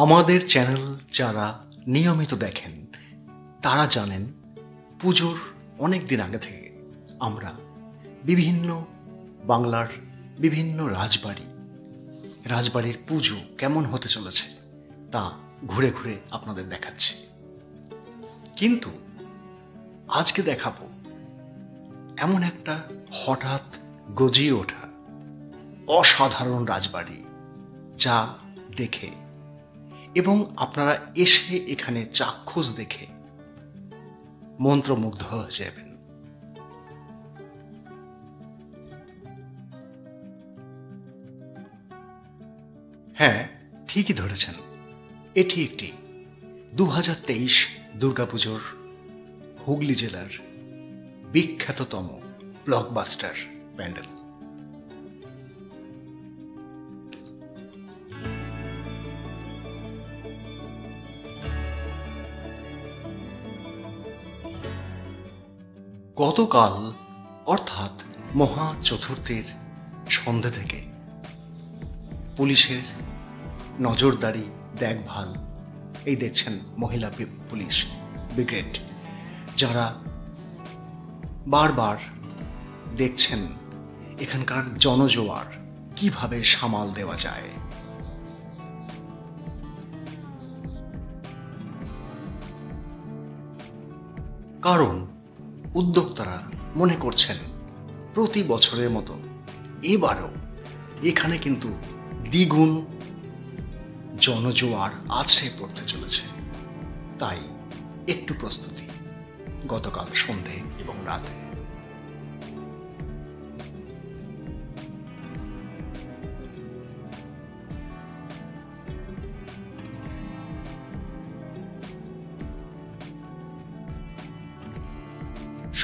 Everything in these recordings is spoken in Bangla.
আমাদের চ্যানেল যারা নিয়মিত দেখেন তারা জানেন পুজোর অনেক দিন আগে থেকে আমরা বিভিন্ন বাংলার বিভিন্ন রাজবাড়ির পুজো কেমন হতে চলেছে তা ঘুরে ঘুরে আপনাদের দেখাচ্ছি। কিন্তু আজকে দেখাবো এমন একটা হঠাৎ গজিয়ে ওঠা অসাধারণ রাজবাড়ি যা দেখে এবং আপনারা এসে এখানে চাক্ষুষ দেখে মন্ত্রমুগ্ধ হয়ে যাবেন। হ্যাঁ, ঠিকই ধরেছেন, এটি একটি 2023 দুর্গাপুজোর হুগলি জেলার বিখ্যাততম ব্লকবাস্টার প্যান্ডেল। গতকাল অর্থাৎ মহা চতুর্থীর সন্ধ্যে থেকে পুলিশের নজরদারি দেখভাল, এই দেখছেন মহিলা পুলিশ ব্রিগেড, যারা বারবার দেখছেন এখানকার জনজোয়ার কিভাবে সামাল দেওয়া যায়। কারণ উদ্যোক্তারা মনে করছেন প্রতি বছরের মতো এবারও এখানে কিন্তু দ্বিগুণ জনজোয়ার আছে পড়তে চলেছে, তাই একটু প্রস্তুতি গতকাল সন্ধে এবং রাতে।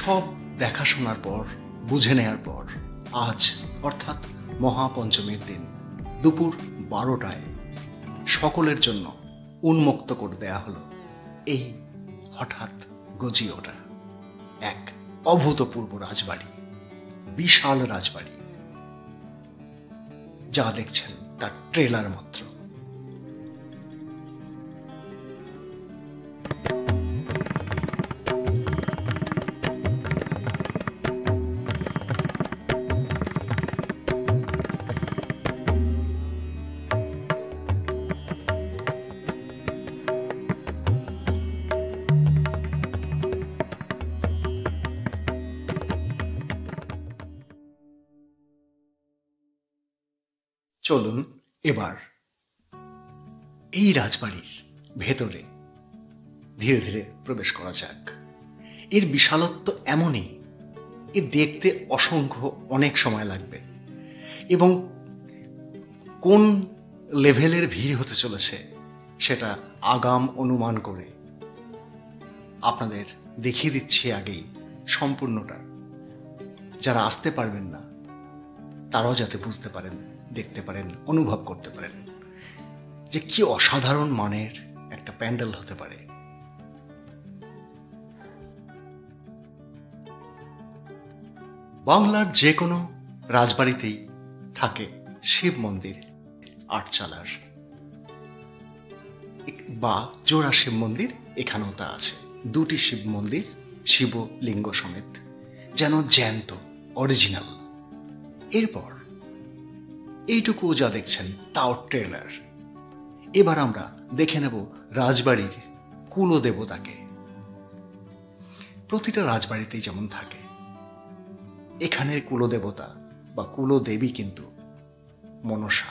সব দেখাশোনার পর বুঝে নেয়ার পর আজ অর্থাৎ মহাপঞ্চমীর দিন দুপুর 12টায় সকলের জন্য উন্মুক্ত করে দেয়া হলো এই হঠাৎ গজিয়ে ওঠা এক অভূতপূর্ব রাজবাড়ি, বিশাল রাজবাড়ি যা দেখছেন তার ট্রেলার মাত্র। চলুন এবার এই রাজবাড়ির ভেতরে ধীরে ধীরে প্রবেশ করা যাক। এর বিশালত্ব এমনই, এর দেখতে অসংখ্য অনেক সময় লাগবে এবং কোন লেভেলের ভিড় হতে চলেছে সেটা আগাম অনুমান করে আপনাদের দেখিয়ে দিচ্ছি আগেই সম্পূর্ণটা, যারা আসতে পারবেন না তারাও যাতে বুঝতে পারেন, দেখতে পারেন, অনুভব করতে পারেন যে কি অসাধারণ মানের একটা প্যান্ডেল হতে পারে। বাংলার যে কোনো রাজবাড়িতেই থাকে শিব মন্দির আটচালার বা জোড়া শিব মন্দির, এখানেও তা আছে। দুটি শিব মন্দির শিবলিঙ্গ সমেত, যেন জ্যান্ত অরিজিনাল। এরপর এইটুকু যা দেখছেন তাও ট্রেলার। এবার আমরা দেখে নেব রাজবাড়ির কুলদেবতাকে। প্রতিটা রাজবাড়িতেই যেমন থাকে, এখানের কুলদেবতা বা কুলদেবী কিন্তু মনসা।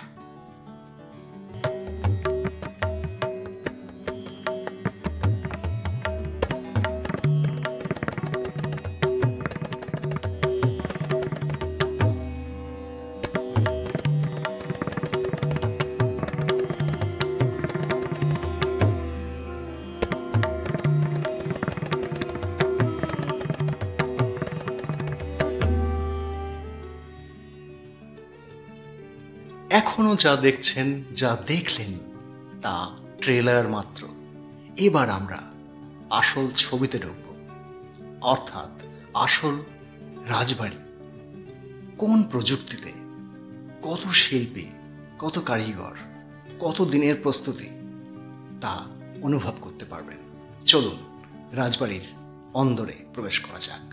এখনো যা দেখছেন, যা দেখলেন তা ট্রেলার মাত্র। এবার আমরা আসল ছবিতে ঢুকব, অর্থাৎ আসল রাজবাড়ি কোন প্রযুক্তিতে, কত শিল্পী, কত কারিগর, কত দিনের প্রস্তুতি, তা অনুভব করতে পারবেন। চলুন রাজবাড়ির অন্দরে প্রবেশ করা যাক।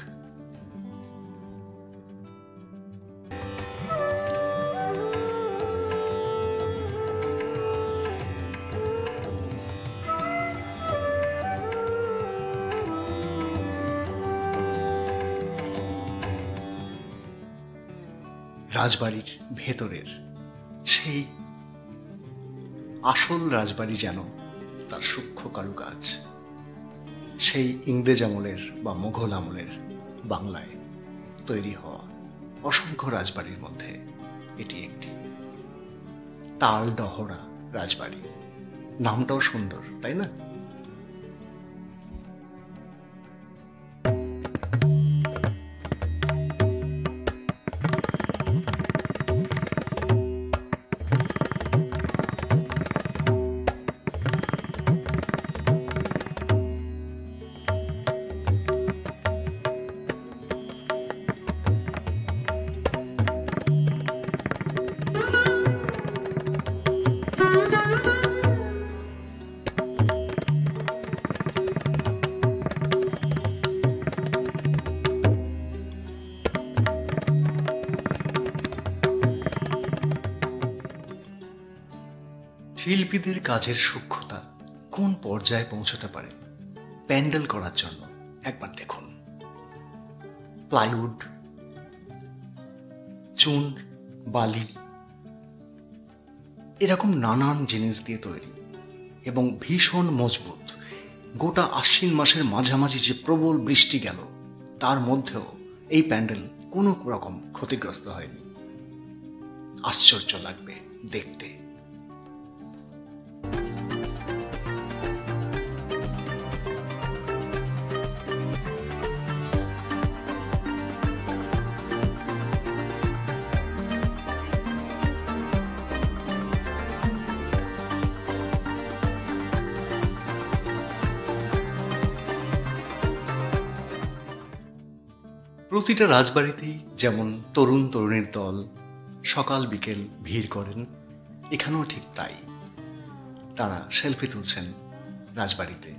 রাজবাড়ির ভেতরের সেই আসল রাজবাড়ি যেন তার সূক্ষ্ম কারুকাজ সেই ইংরেজ আমলের বা মোঘল আমলের বাংলায় তৈরি হওয়া অসংখ্য রাজবাড়ির মধ্যে এটি একটি। তালডহরা রাজবাড়ি, নামটাও সুন্দর, তাই না? শিল্পীদের কাজের সূক্ষ্মতা কোন পর্যায়ে পৌঁছতে পারে প্যান্ডেল করার জন্য একবার দেখুন। প্লাইউড, চুন, বালি, এরকম নানান জিনিস দিয়ে তৈরি এবং ভীষণ মজবুত। গোটা আশ্বিন মাসের মাঝামাঝি যে প্রবল বৃষ্টি গেল, তার মধ্যেও এই প্যান্ডেল কোনো রকম ক্ষতিগ্রস্ত হয়নি। আশ্চর্য লাগবে দেখতে। প্রতিটা রাজবাড়িতেই যেমন তরুণ তরুণীর দল সকাল বিকেল ভিড় করেন, এখানেও ঠিক তাই। তারা সেলফি তুলছেন, রাজবাড়িতে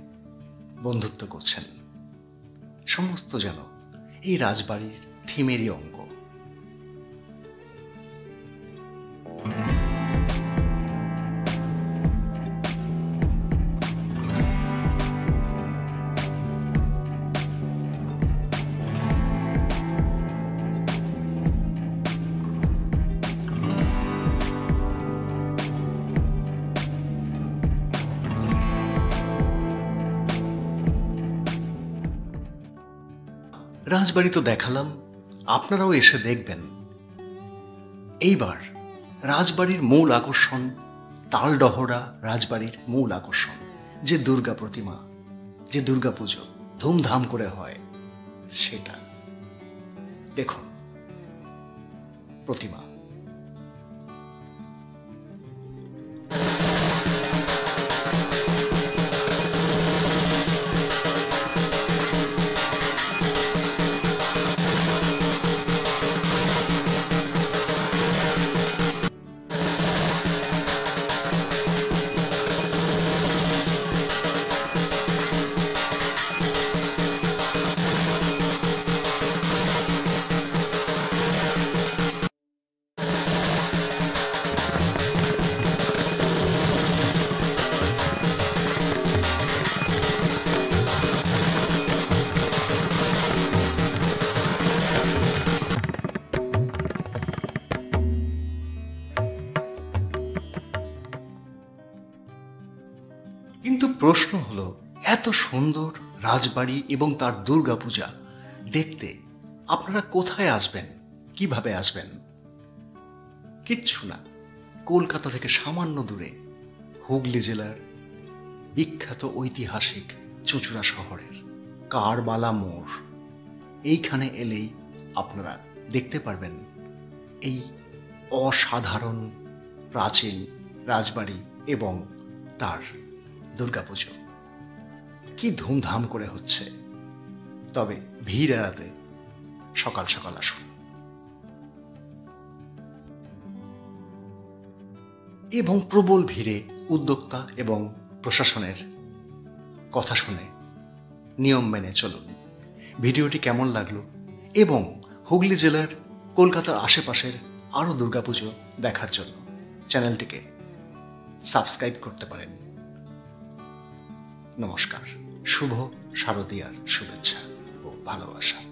বন্ধুত্ব করছেন। সমস্ত যেন এই রাজবাড়ির থিমেরই অঙ্গ। রাজবাড়ি তো দেখালাম, আপনারাও এসে দেখবেন। এইবার রাজবাড়ির মূল আকর্ষণ, তালডহরা রাজবাড়ির মূল আকর্ষণ, যে দুর্গা প্রতিমা, যে দুর্গা পুজো ধুমধাম করে হয়, সেটা দেখুন। প্রতিমা কিন্তু প্রশ্ন হলো, এত সুন্দর রাজবাড়ি এবং তার দুর্গাপূজা দেখতে আপনারা কোথায় আসবেন, কিভাবে আসবেন? কিচ্ছু না, কলকাতা থেকে সামান্য দূরে হুগলি জেলার বিখ্যাত ঐতিহাসিক চুঁচুড়া শহরের কারবালা মোড়, এইখানে এলেই আপনারা দেখতে পারবেন এই অসাধারণ প্রাচীন রাজবাড়ি এবং তার দুর্গাপুজো কি ধুমধাম করে হচ্ছে। তবে ভিড় এড়াতে সকাল সকাল আসুন। এবং প্রবল ভিড়ে উদ্যোক্তা এবং প্রশাসনের কথা শুনে নিয়ম মেনে চলুন। ভিডিওটি কেমন লাগলো এবং হুগলি জেলার কলকাতার আশেপাশের আরও দুর্গাপুজো দেখার জন্য চ্যানেলটিকে সাবস্ক্রাইব করতে পারেন। নমস্কার। শুভ শারদীয়ার শুভেচ্ছা ও ভালোবাসা।